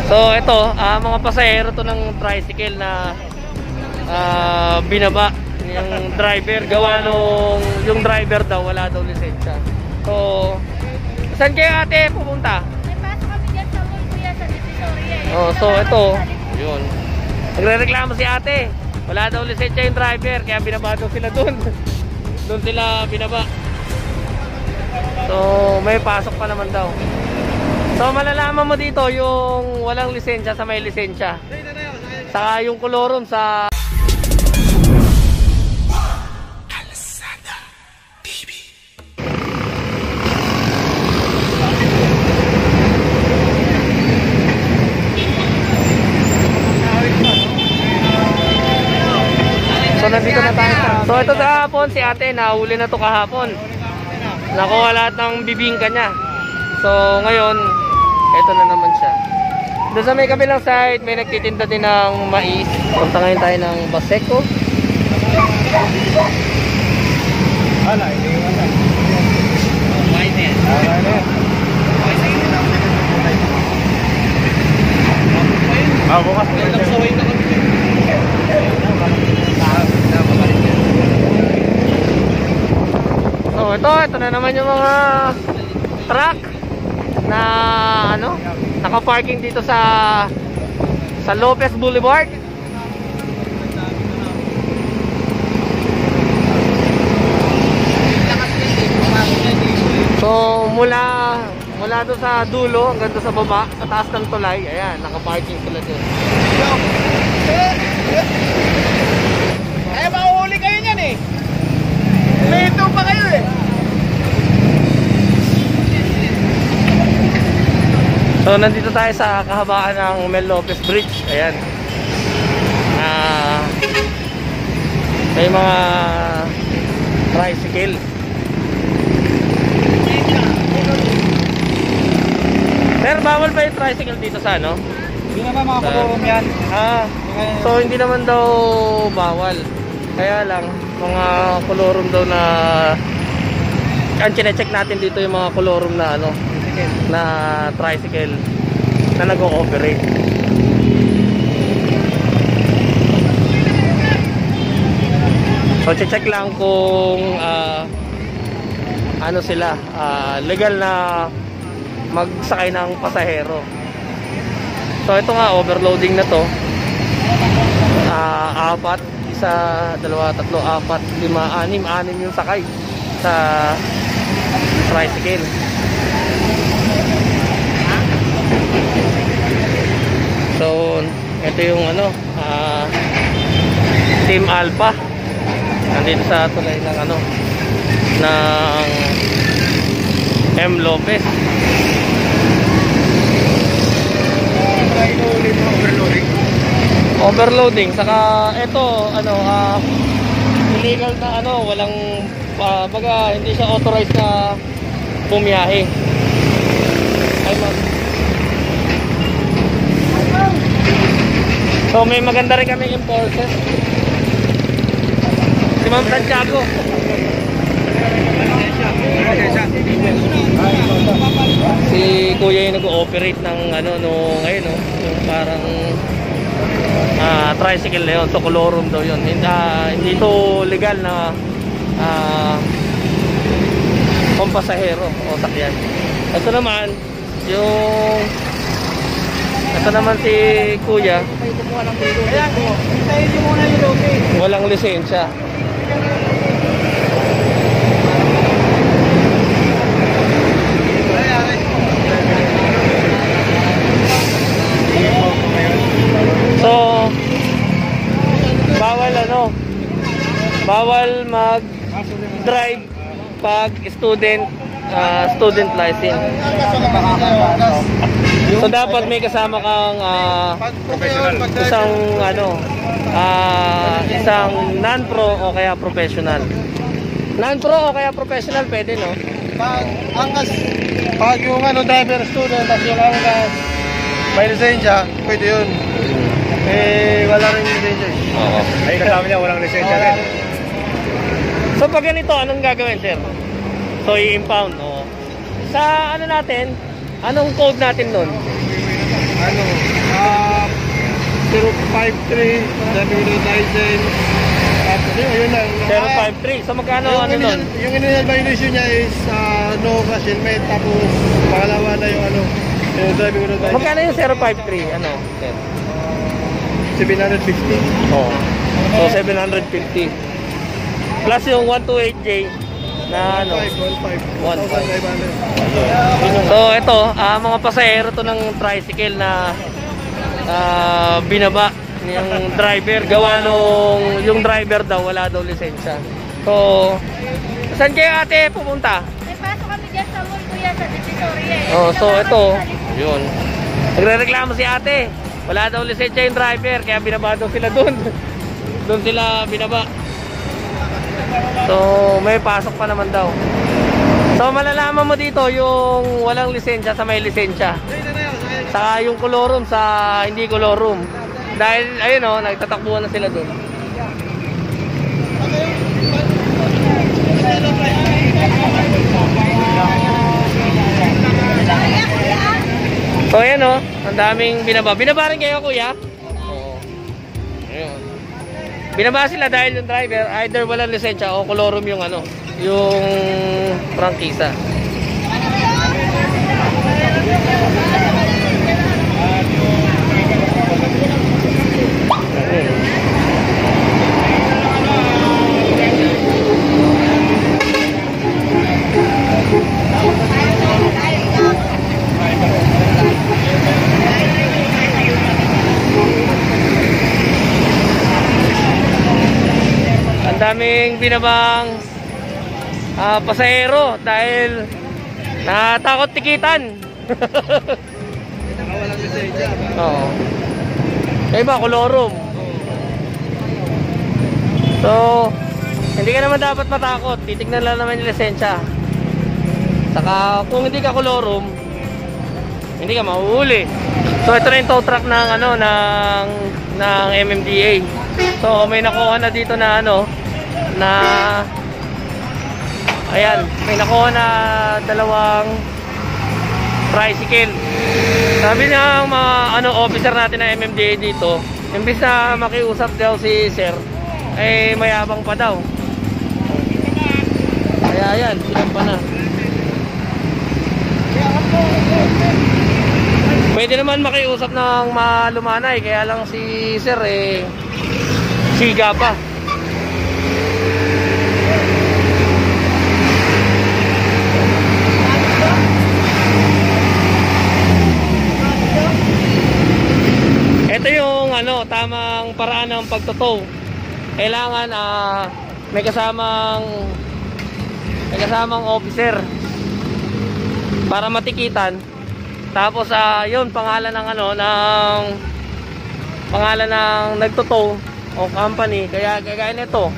So ito, mga pasahero to ng tricycle na binaba yung driver, gawa nung yung driver daw wala daw lisensya. So saan kayo ate pupunta? May pasok kami dyan sa mall kuya sa Divisoria eh. Oh, so ito, yun. Nagrereklamo si ate. Wala daw lisensya yung driver, kaya binaba daw sila doon. Doon sila binaba. So may pasok pa naman daw. So malalaman mo dito yung walang lisensya sa may lisensya. Saka yung kolorum sa Kalsada TV. So nandito na tayo. So ito kahapon si ate, nahuli na to kahapon. Nakuha lahat ng bibingka niya. So ngayon, ito na naman siya. Doon sa may kabilang side, may nagtitinda din ng mais. Punta ngayon tayo ng Baseco. Wala, hindi wala. Mais na yan. Bukas na lang. So ito na naman yung mga truck na ano, naka-parking dito sa Lopez Boulevard. So mula doon sa dulo hanggang doon sa baba, sa taas ng tulay, ayan, naka-parking sila doon. Ay, mahuhuli kayo niyan eh. May ito pa kayo eh. So nandito tayo sa kahabaan ng Mel Lopez Bridge. Ayan. May mga tricycle. Pero bawal pa yung tricycle dito sa ano? Hindi naman mga kolorum yan. So hindi naman daw bawal. Kaya lang mga kolorum daw na ang chine-check natin dito yung mga kolorum na ano, na tricycle na nag-ooperate. So check lang kung ano sila, legal na magsakay ng pasahero. So ito nga, overloading na to. Apat, isa, dalawa, tatlo, apat, lima, anim yung sakay sa tricycle. So ito yung ano, Team Alpha nandito sa tulay ng ano, ng M. Lopez. Overloading, saka ito ano, illegal na ano, walang baga hindi siya authorized na bumiyahe. Ay ma'am. So may maganda rin kaming enforcer, si Ma'am Santiago. Si kuya yung nag-ooperate ng ano no, ngayon no, yung parang tricycle na yun. So kolorum daw yun. Hindi ito legal na pampasahero o sakyan. Ito naman yung si kuya, walang lisensya. So bawal mag-drive pag student license. So dapat may kasama kang isang non-pro o kaya professional. Non-pro o kaya professional pwede, no? Pag yung driver student at yung may lisensya, pwede yun. Wala rin lisensya. Oo. Ay kasama niya walang lisensya rin. So pag ganito, anong gagawin, sir? So i-impound, Sa ano natin, anong code natin nun? Ano? 053, driving without license. Tapos yun lang. 053. So magkano Yung ano nun? Yung initial violation niya is no cash helmet. Tapos pangalawa na yung yung driving without license. Magkano yung 053? Ano? 750. Oh. So 750. Plus yung 128J na ano. 1,500. So ito, mga pasahero to ng tricycle na binaba yung driver, gawa nung yung driver daw wala daw lisensya. So saan kayo ate pumunta? May pasok kami dyan sa mall kuya sa Divisoria eh. Oh, so ito, yun. Nagrereklamo si ate. Wala daw lisensya yung driver, kaya binaba daw sila doon. Doon sila binaba. So may pasok pa naman daw. So malalaman mo dito yung walang lisensya sa may lisensya. Saka yung colorum sa hindi colorum. Dahil ayun oh, nagtatakbuhan na sila doon. So ayan oh, ang daming binaba. Binaba rin kayo kuya? Oo. Ayun. Binaba sila dahil yung driver either walang lisensya o colorum yung ano, yung prangkisa. Ang daming binabang pasahero dahil natakot tikitan. Oo. Kaya iba, kolorum. So, hindi ka naman dapat matakot. Titignan lang naman yung lisensya. Saka, kung hindi ka kolorum, hindi ka mahuhuli. So, ito na yung tow truck ng, ng MMDA. So, may nakuha na dito na, ayan, may nakuha na dalawang tricycle. Sabi ng mga officer natin na MMDA dito, imbis na makiusap daw si sir, eh mayabang pa daw. Kaya ayan, sinampa na. Pwede naman makiusap ng malumanay, kaya lang si sir siga pa. Ito yung tamang paraan ng pagtotow. Kailangan may kasamang officer para matikitan. Tapos yun pangalan ng pangalan ng nagtotow o company. Kaya kagaya nito,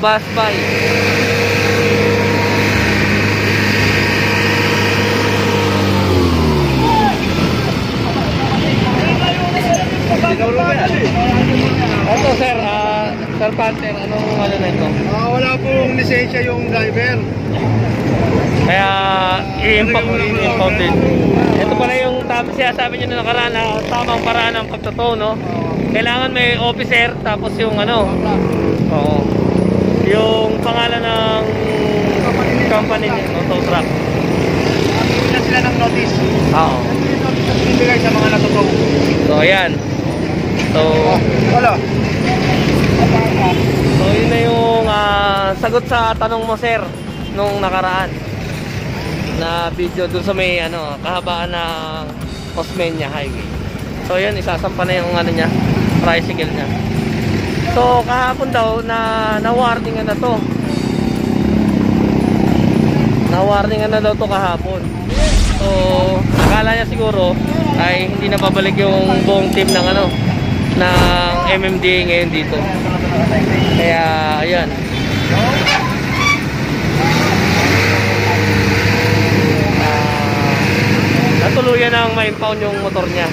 Bus Buy. Ito sir, Sir Panther, anong na ito? Wala pong lisensya yung driver. Kaya i-impound din. Ito pala yung sabi nyo na nakaraan na tamang paraan ng pagtotow, no? Kailangan may officer, tapos yung oo, yung pangalan ng company nyo, tow truck. Bigyan sila ng notice. Oo. Bigay sa mga natutow. So ayan. So Wala. So yun na yung sagot sa tanong mo sir nung nakaraan na video dun sa may kahabaan ng Osmeña Highway. So yun, isasampa na yung niya, tricycle niya. So kahapon daw na-warningan na to. Na-warningan na daw to kahapon. So akala niya siguro ay hindi na babalik yung buong team ng ng MMDA ngayon dito. Kaya ayan, natuluyan ng ma-impound yung motor niya.